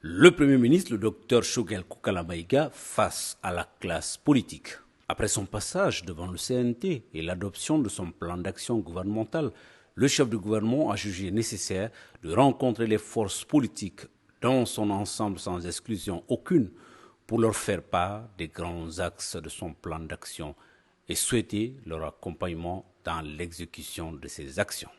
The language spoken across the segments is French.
Le Premier ministre, le docteur Choguel Koukala Maïga, face à la classe politique. Après son passage devant le CNT et l'adoption de son plan d'action gouvernemental, le chef du gouvernement a jugé nécessaire de rencontrer les forces politiques dans son ensemble sans exclusion aucune pour leur faire part des grands axes de son plan d'action et souhaiter leur accompagnement dans l'exécution de ces actions.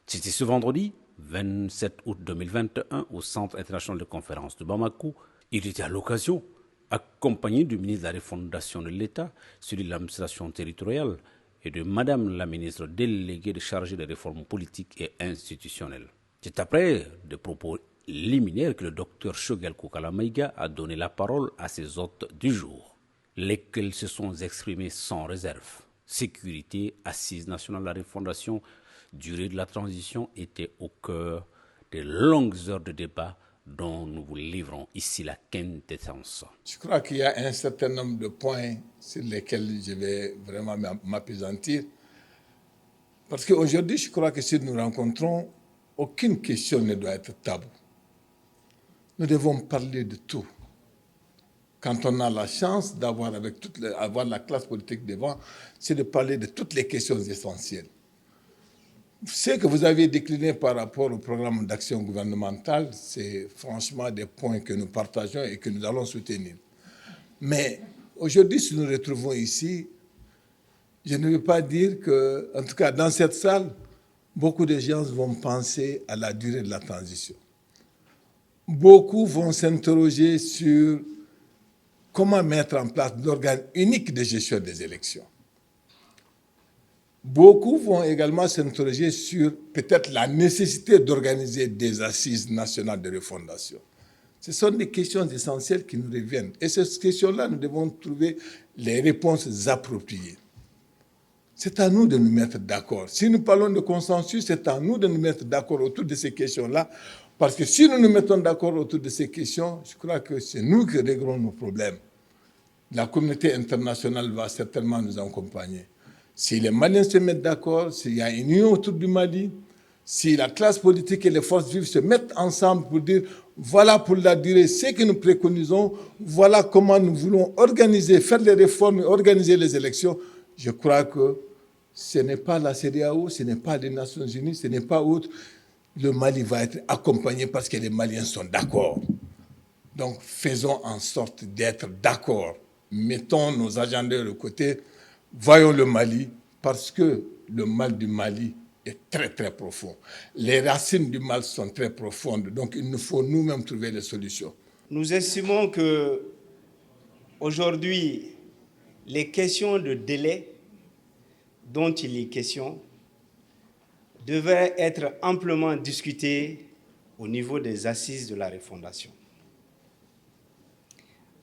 C'était ce vendredi 27 août 2021 au Centre international de conférence de Bamako. Il était à l'occasion accompagné du ministre de la Refondation de l'État, celui de l'administration territoriale et de Madame la ministre déléguée chargée des réformes politiques et institutionnelles. C'est après des propos liminaires que le docteur Choguel Koukala Maïga a donné la parole à ses hôtes du jour, lesquels se sont exprimés sans réserve. Sécurité, assise nationale de la refondation, durée de la transition était au cœur des longues heures de débat dont nous vous livrons ici la quintessence. Je crois qu'il y a un certain nombre de points sur lesquels je vais vraiment m'appesantir. Parce qu'aujourd'hui, je crois que si nous rencontrons, aucune question ne doit être taboue. Nous devons parler de tout. Quand on a la chance d'avoir avoir la classe politique devant, c'est de parler de toutes les questions essentielles. Ce que vous avez décliné par rapport au programme d'action gouvernementale, c'est franchement des points que nous partageons et que nous allons soutenir. Mais aujourd'hui, si nous nous retrouvons ici, je ne veux pas dire que, en tout cas dans cette salle, beaucoup de gens vont penser à la durée de la transition. Beaucoup vont s'interroger sur comment mettre en place l'organe unique de gestion des élections. Beaucoup vont également s'interroger sur peut-être la nécessité d'organiser des assises nationales de refondation. Ce sont des questions essentielles qui nous reviennent. Et ces questions-là, nous devons trouver les réponses appropriées. C'est à nous de nous mettre d'accord. Si nous parlons de consensus, c'est à nous de nous mettre d'accord autour de ces questions-là. Parce que si nous nous mettons d'accord autour de ces questions, je crois que c'est nous qui réglerons nos problèmes. La communauté internationale va certainement nous accompagner. Si les Maliens se mettent d'accord, s'il y a une union autour du Mali, si la classe politique et les forces vives se mettent ensemble pour dire voilà pour la durée ce que nous préconisons, voilà comment nous voulons organiser, faire les réformes et organiser les élections, je crois que ce n'est pas la CEDEAO, ce n'est pas les Nations Unies, ce n'est pas autre. Le Mali va être accompagné parce que les Maliens sont d'accord. Donc faisons en sorte d'être d'accord. Mettons nos agendas de côté. Voyons le Mali, parce que le mal du Mali est très très profond. Les racines du mal sont très profondes, donc il nous faut nous-mêmes trouver des solutions. Nous estimons que aujourd'hui, les questions de délai dont il est question devraient être amplement discutées au niveau des assises de la refondation.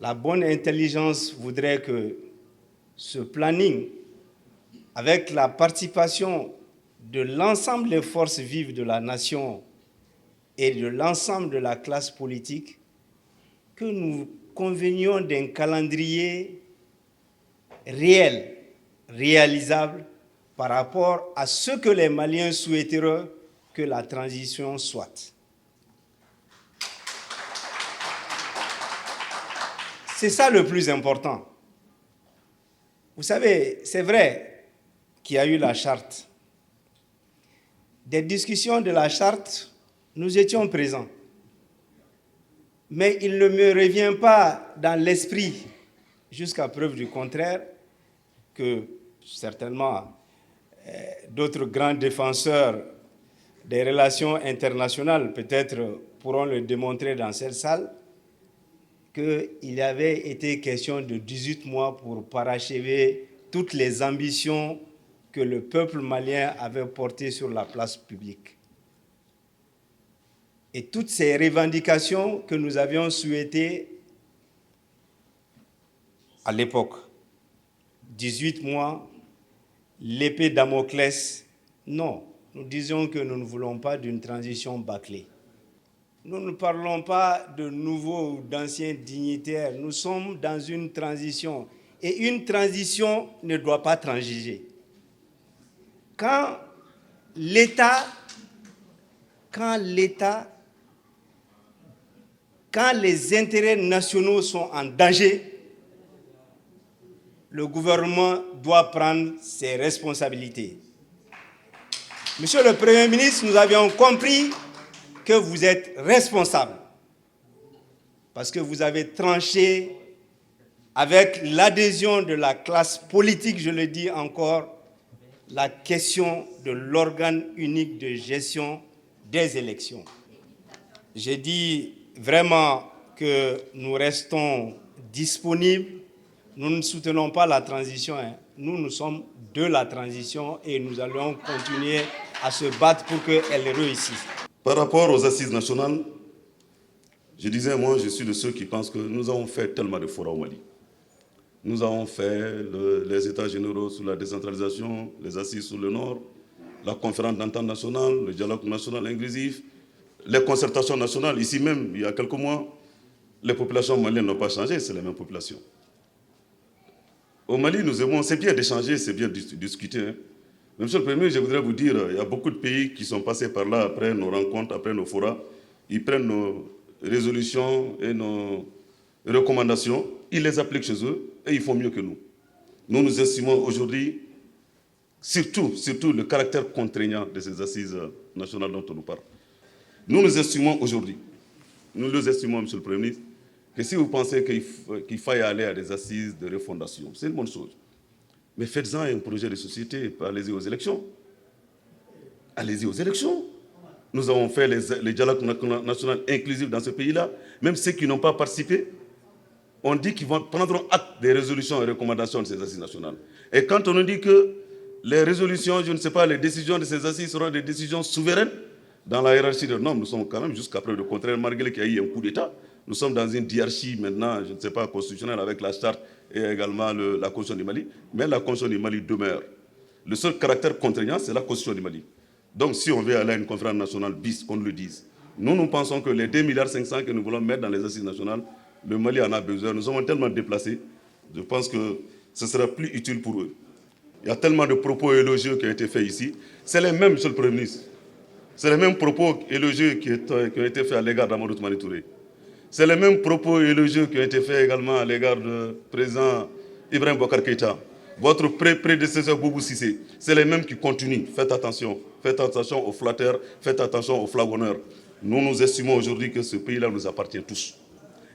La bonne intelligence voudrait que ce planning, avec la participation de l'ensemble des forces vives de la nation et de l'ensemble de la classe politique, que nous convenions d'un calendrier réel, réalisable, par rapport à ce que les Maliens souhaiteraient que la transition soit. C'est ça le plus important. Vous savez, c'est vrai qu'il y a eu la charte. Des discussions de la charte, nous étions présents. Mais il ne me revient pas dans l'esprit, jusqu'à preuve du contraire, que certainement d'autres grands défenseurs des relations internationales peut-être pourront le démontrer dans cette salle, qu'il avait été question de 18 mois pour parachever toutes les ambitions que le peuple malien avait portées sur la place publique. Et toutes ces revendications que nous avions souhaitées à l'époque, 18 mois, l'épée Damoclès, non, nous disions que nous ne voulons pas d'une transition bâclée. Nous ne parlons pas de nouveaux ou d'anciens dignitaires. Nous sommes dans une transition. Et une transition ne doit pas transiger. Quand l'État quand les intérêts nationaux sont en danger, le gouvernement doit prendre ses responsabilités. Monsieur le Premier ministre, nous avions compris que vous êtes responsable parce que vous avez tranché avec l'adhésion de la classe politique, je le dis encore, la question de l'organe unique de gestion des élections. J'ai dit vraiment que nous restons disponibles. Nous ne soutenons pas la transition. Nous sommes de la transition et nous allons continuer à se battre pour qu'elle réussisse. Par rapport aux assises nationales, je disais, moi, je suis de ceux qui pensent que nous avons fait tellement de forats au Mali. Nous avons fait les États généraux sur la décentralisation, les assises sur le Nord, la conférence d'entente nationale, le dialogue national inclusif, les concertations nationales. Ici même, il y a quelques mois, les populations maliennes n'ont pas changé, c'est les mêmes populations. Au Mali, nous aimons, c'est bien d'échanger, c'est bien de discuter. Mais monsieur le Premier, je voudrais vous dire, il y a beaucoup de pays qui sont passés par là après nos rencontres, après nos forats. Ils prennent nos résolutions et nos recommandations, ils les appliquent chez eux et ils font mieux que nous. Nous estimons aujourd'hui, surtout le caractère contraignant de ces assises nationales dont on nous parle. Nous estimons aujourd'hui, nous les estimons, monsieur le Premier ministre, que si vous pensez qu'il faille aller à des assises de refondation, c'est une bonne chose. Mais faites-en un projet de société, allez-y aux élections. Allez-y aux élections. Nous avons fait les dialogues nationaux inclusifs dans ce pays-là. Même ceux qui n'ont pas participé, on dit qu'ils prendront acte des résolutions et recommandations de ces assises nationales. Et quand on nous dit que les résolutions, je ne sais pas, les décisions de ces assises seront des décisions souveraines, dans la hiérarchie des normes, nous sommes quand même jusqu'à preuve de contraire, malgré qu'il y a eu un coup d'État. Nous sommes dans une hiérarchie maintenant, je ne sais pas, constitutionnelle avec la charte et également la Constitution du Mali. Mais la Constitution du Mali demeure. Le seul caractère contraignant, c'est la Constitution du Mali. Donc si on veut aller à une conférence nationale bis, qu'on le dise. Nous pensons que les 2,5 milliards que nous voulons mettre dans les assises nationales, le Mali en a besoin. Nous sommes tellement déplacés, je pense que ce sera plus utile pour eux. Il y a tellement de propos élogieux qui ont été faits ici. C'est les mêmes, monsieur le Premier ministre. C'est les mêmes propos élogieux qui ont été faits à l'égard d'Amadou Toumani Touré. C'est les mêmes propos élogieux qui ont été faits également à l'égard du président Ibrahim Boubacar Keïta. Votre prédécesseur Boubou Cissé, c'est les mêmes qui continuent. Faites attention aux flatteurs, faites attention aux flagonneurs. Nous estimons aujourd'hui que ce pays-là nous appartient tous.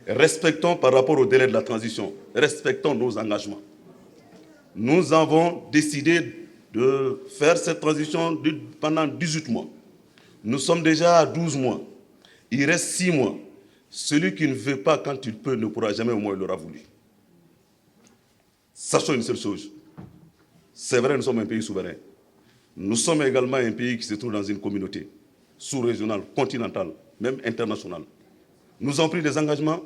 Respectons par rapport au délai de la transition, respectons nos engagements. Nous avons décidé de faire cette transition pendant 18 mois. Nous sommes déjà à 12 mois. Il reste 6 mois. Celui qui ne veut pas quand il peut ne pourra jamais, au moins il l'aura voulu. Sachons une seule chose. C'est vrai, nous sommes un pays souverain. Nous sommes également un pays qui se trouve dans une communauté sous-régionale, continentale, même internationale. Nous avons pris des engagements.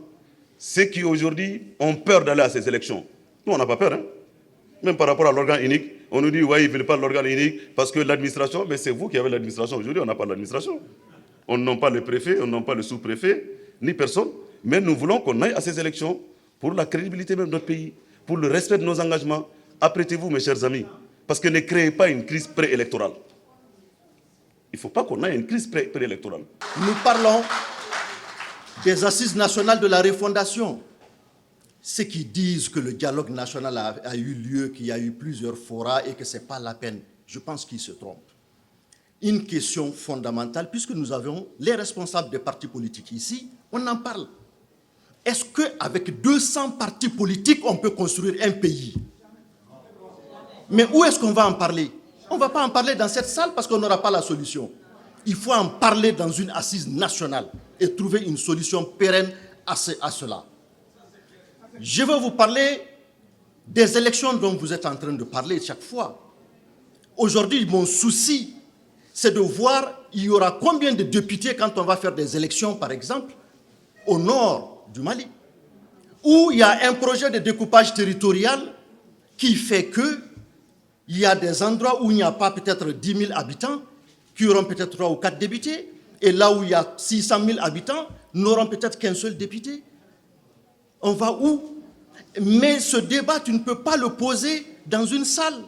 Ceux qui aujourd'hui ont peur d'aller à ces élections, nous on n'a pas peur. Hein? Même par rapport à l'organe unique, on nous dit ouais, ils ne veulent pas l'organe unique parce que l'administration, mais c'est vous qui avez l'administration. Aujourd'hui, on n'a pas l'administration. On n'a pas le préfet, on n'a pas le sous-préfet, ni personne. Mais nous voulons qu'on aille à ces élections pour la crédibilité même de notre pays, pour le respect de nos engagements. Apprêtez-vous, mes chers amis, parce que ne créez pas une crise préélectorale. Il ne faut pas qu'on ait une crise préélectorale. Nous parlons des assises nationales de la refondation. Ceux qui disent que le dialogue national a eu lieu, qu'il y a eu plusieurs forats et que ce n'est pas la peine, je pense qu'ils se trompent. Une question fondamentale, puisque nous avons les responsables des partis politiques ici, on en parle. Est-ce qu'avec 200 partis politiques, on peut construire un pays? Mais où est-ce qu'on va en parler? On ne va pas en parler dans cette salle parce qu'on n'aura pas la solution. Il faut en parler dans une assise nationale et trouver une solution pérenne à cela. Je vais vous parler des élections dont vous êtes en train de parler chaque fois. Aujourd'hui, mon souci, c'est de voir il y aura combien de députés quand on va faire des élections, par exemple, au nord du Mali, où il y a un projet de découpage territorial qui fait qu'il y a des endroits où il n'y a pas peut-être 10 000 habitants, qui auront peut-être 3 ou 4 députés, et là où il y a 600 000 habitants, n'auront peut-être qu'un seul député. On va où? Mais ce débat, tu ne peux pas le poser dans une salle.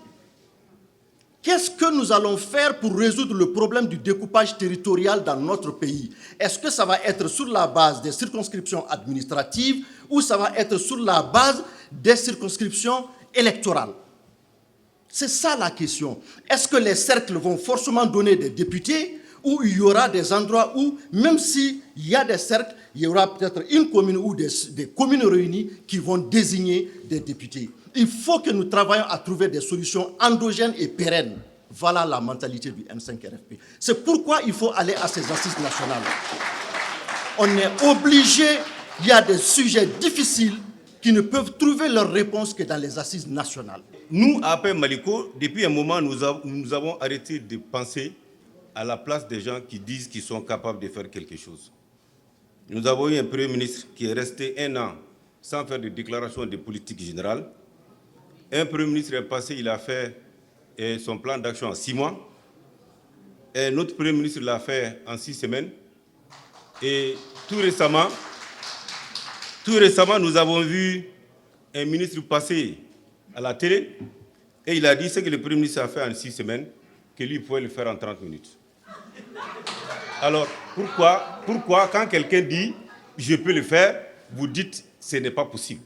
Qu'est-ce que nous allons faire pour résoudre le problème du découpage territorial dans notre pays? Est-ce que ça va être sur la base des circonscriptions administratives ou ça va être sur la base des circonscriptions électorales? C'est ça la question. Est-ce que les cercles vont forcément donner des députés ou il y aura des endroits où, même s'il y a des cercles, il y aura peut-être une commune ou des communes réunies qui vont désigner des députés? Il faut que nous travaillions à trouver des solutions endogènes et pérennes. Voilà la mentalité du M5-RFP. C'est pourquoi il faut aller à ces assises nationales. On est obligé, il y a des sujets difficiles qui ne peuvent trouver leur réponse que dans les assises nationales. Nous, à APR Maliko, depuis un moment, nous avons arrêté de penser à la place des gens qui disent qu'ils sont capables de faire quelque chose. Nous avons eu un Premier ministre qui est resté 1 an sans faire de déclaration de politique générale. Un Premier ministre est passé, il a fait son plan d'action en 6 mois. Et notre Premier ministre l'a fait en 6 semaines. Et tout récemment, nous avons vu un ministre passer à la télé et il a dit ce que le Premier ministre a fait en 6 semaines, que lui pouvait le faire en 30 minutes. Alors, pourquoi quand quelqu'un dit « je peux le faire », vous dites « ce n'est pas possible ».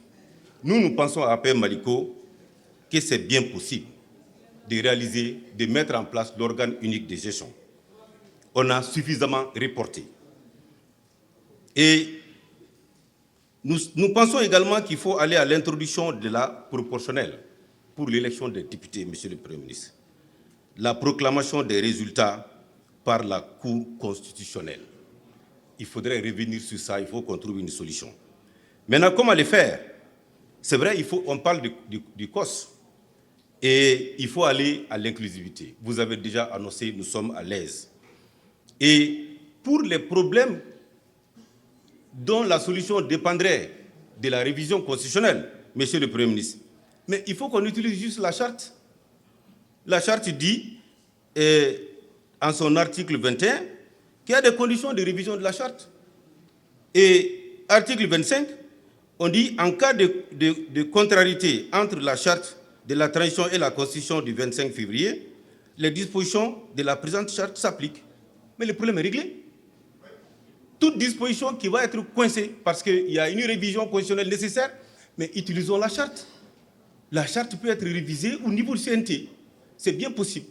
Nous pensons à APR Maliko que c'est bien possible de réaliser, de mettre en place l'organe unique de gestion. On a suffisamment reporté. Et nous pensons également qu'il faut aller à l'introduction de la proportionnelle pour l'élection des députés, Monsieur le Premier ministre. La proclamation des résultats par la Cour constitutionnelle. Il faudrait revenir sur ça, il faut qu'on trouve une solution. Maintenant, comment le faire? C'est vrai, on parle du COS et il faut aller à l'inclusivité. Vous avez déjà annoncé, nous sommes à l'aise. Et pour les problèmes dont la solution dépendrait de la révision constitutionnelle, Monsieur le Premier ministre, mais il faut qu'on utilise juste la charte. La charte dit, en son article 21, qu'il y a des conditions de révision de la charte. Et article 25, on dit, en cas de contrariété entre la charte de la transition et la Constitution du 25 février, les dispositions de la présente charte s'appliquent. Mais le problème est réglé. Toute disposition qui va être coincée parce qu'il y a une révision constitutionnelle nécessaire, mais utilisons la charte. La charte peut être révisée au niveau du CNT. C'est bien possible.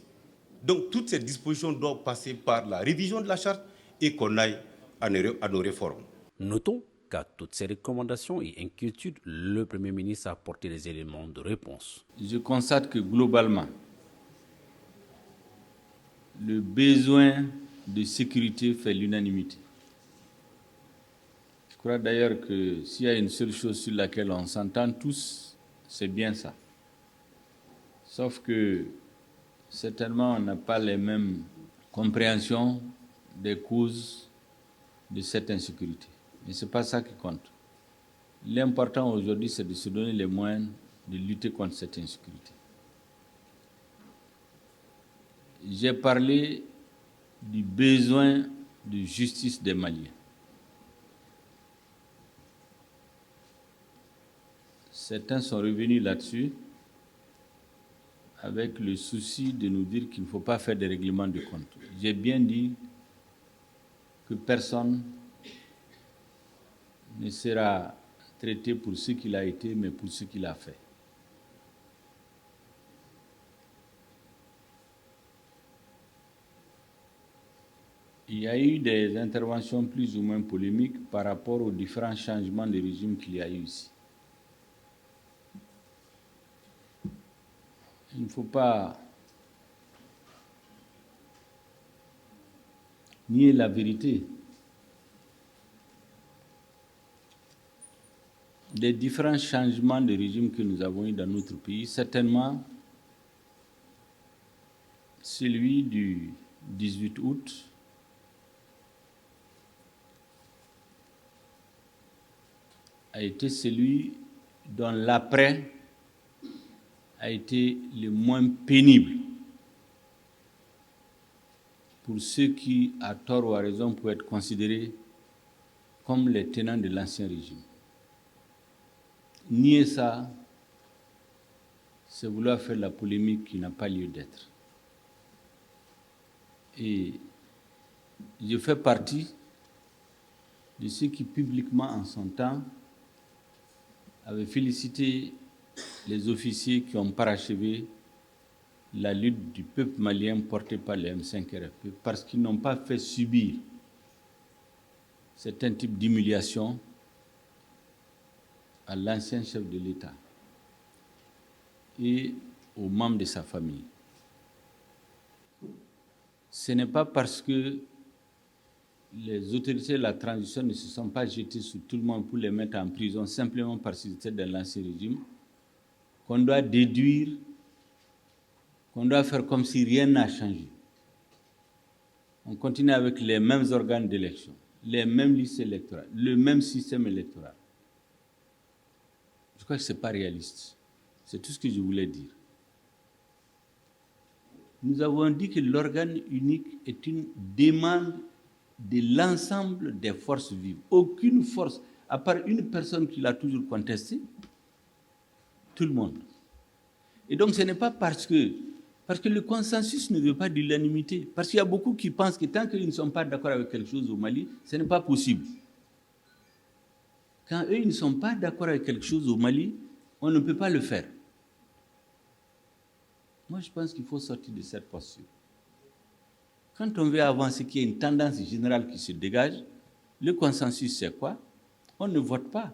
Donc, toutes ces dispositions doivent passer par la révision de la charte et qu'on aille à nos réformes. Notons qu'à toutes ces recommandations et inquiétudes, le Premier ministre a apporté des éléments de réponse. Je constate que globalement, le besoin de sécurité fait l'unanimité. Je crois d'ailleurs que s'il y a une seule chose sur laquelle on s'entend tous, c'est bien ça. Sauf que certainement on n'a pas les mêmes compréhensions des causes de cette insécurité. Mais ce n'est pas ça qui compte. L'important aujourd'hui, c'est de se donner les moyens de lutter contre cette insécurité. J'ai parlé du besoin de justice des Maliens. Certains sont revenus là-dessus avec le souci de nous dire qu'il ne faut pas faire des règlements de compte. J'ai bien dit que personne ne sera traité pour ce qu'il a été, mais pour ce qu'il a fait. Il y a eu des interventions plus ou moins polémiques par rapport aux différents changements de régime qu'il y a eu ici. Il ne faut pas nier la vérité. Des différents changements de régime que nous avons eu dans notre pays, certainement celui du 18 août a été celui dont l'après a été le moins pénible pour ceux qui, à tort ou à raison, peuvent être considérés comme les tenants de l'ancien régime. Nier ça, c'est vouloir faire la polémique qui n'a pas lieu d'être. Et je fais partie de ceux qui, publiquement, en son temps, avaient félicité les officiers qui ont parachevé la lutte du peuple malien portée par les M5-RFP parce qu'ils n'ont pas fait subir certains types d'humiliation à l'ancien chef de l'État et aux membres de sa famille. Ce n'est pas parce que les autorités de la transition ne se sont pas jetées sur tout le monde pour les mettre en prison simplement parce qu'ils étaient dans l'ancien régime qu'on doit déduire, qu'on doit faire comme si rien n'a changé. On continue avec les mêmes organes d'élection, les mêmes listes électorales, le même système électoral. Je crois que ce n'est pas réaliste. C'est tout ce que je voulais dire. Nous avons dit que l'organe unique est une demande de l'ensemble des forces vives. Aucune force, à part une personne qui l'a toujours contesté, tout le monde. Et donc ce n'est pas parce que le consensus ne veut pas de l'unanimité. Parce qu'il y a beaucoup qui pensent que tant qu'ils ne sont pas d'accord avec quelque chose au Mali, ce n'est pas possible. Quand eux, ils ne sont pas d'accord avec quelque chose au Mali, on ne peut pas le faire. Moi, je pense qu'il faut sortir de cette posture. Quand on veut avancer, qu'il y a une tendance générale qui se dégage, le consensus, c'est quoi? On ne vote pas.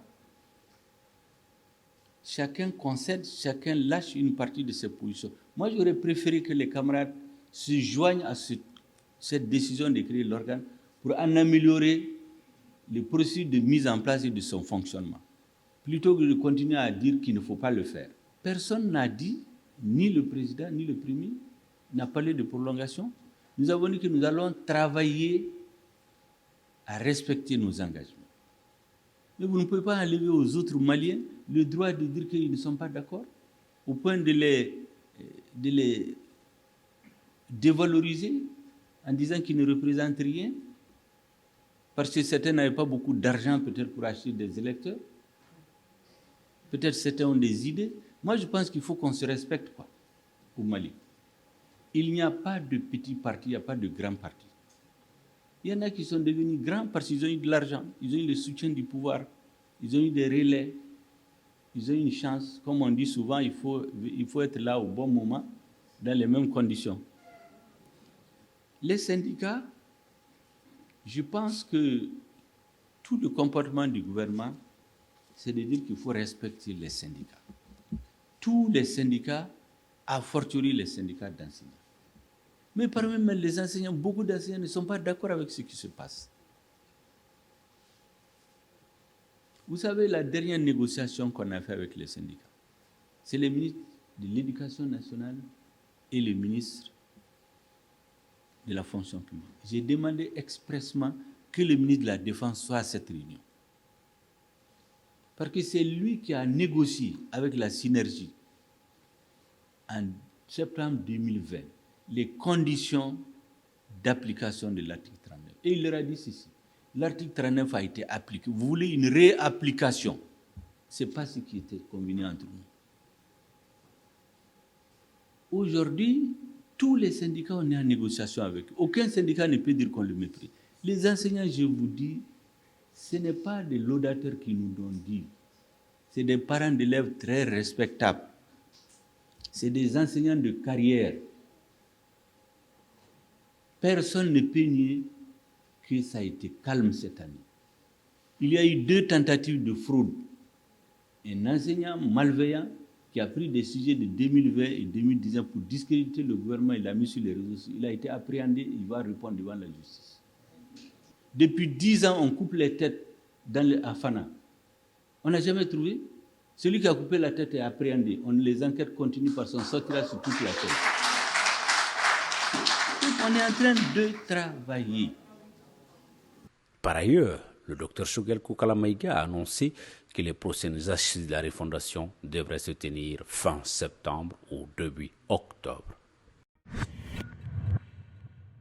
Chacun concède, chacun lâche une partie de ses positions. Moi, j'aurais préféré que les camarades se joignent à cette décision de créer l'organe pour en améliorer les procédures de mise en place et de son fonctionnement, plutôt que de continuer à dire qu'il ne faut pas le faire. Personne n'a dit, ni le président, ni le premier, n'a parlé de prolongation. Nous avons dit que nous allons travailler à respecter nos engagements. Mais vous ne pouvez pas enlever aux autres Maliens le droit de dire qu'ils ne sont pas d'accord, au point de les dévaloriser en disant qu'ils ne représentent rien, parce que certains n'avaient pas beaucoup d'argent peut-être pour acheter des électeurs. Peut-être certains ont des idées. Moi, je pense qu'il faut qu'on se respecte au Mali. Il n'y a pas de petits partis, il n'y a pas de grands partis. Il y en a qui sont devenus grands parce qu'ils ont eu de l'argent, ils ont eu le soutien du pouvoir, ils ont eu des relais, ils ont eu une chance. Comme on dit souvent, il faut être là au bon moment, dans les mêmes conditions. Les syndicats, je pense que tout le comportement du gouvernement, c'est de dire qu'il faut respecter les syndicats. Tous les syndicats, a fortiori les syndicats d'enseignants. Mais parmi même les enseignants, beaucoup d'enseignants ne sont pas d'accord avec ce qui se passe. Vous savez, la dernière négociation qu'on a faite avec les syndicats, c'est le ministre de l'Éducation nationale et le ministre de la fonction publique. J'ai demandé expressément que le ministre de la Défense soit à cette réunion. Parce que c'est lui qui a négocié avec la synergie en septembre 2020 les conditions d'application de l'article 39. Et il leur a dit ceci, l'article 39 a été appliqué. Vous voulez une réapplication? Ce n'est pas ce qui était convenu entre nous. Aujourd'hui, tous les syndicats, on est en négociation avec eux. Aucun syndicat ne peut dire qu'on le méprise. Les enseignants, je vous dis, ce n'est pas des laudateurs qui nous l'ont dit. C'est des parents d'élèves très respectables. C'est des enseignants de carrière. Personne ne peut nier que ça a été calme cette année. Il y a eu 2 tentatives de fraude. Un enseignant malveillant qui a pris des sujets de 2020 et 2019 pour discréditer le gouvernement, il l'a mis sur les réseaux sociaux. Il a été appréhendé, il va répondre devant la justice. Depuis 10 ans, on coupe les têtes à Fana. On n'a jamais trouvé. Celui qui a coupé la tête est appréhendé. Les enquêtes continuent par son sortira sur toute la chaîne. On est en train de travailler. Par ailleurs, le Dr Choguel Koukala Maïga a annoncé que les prochaines assises de la refondation devraient se tenir fin septembre ou début octobre.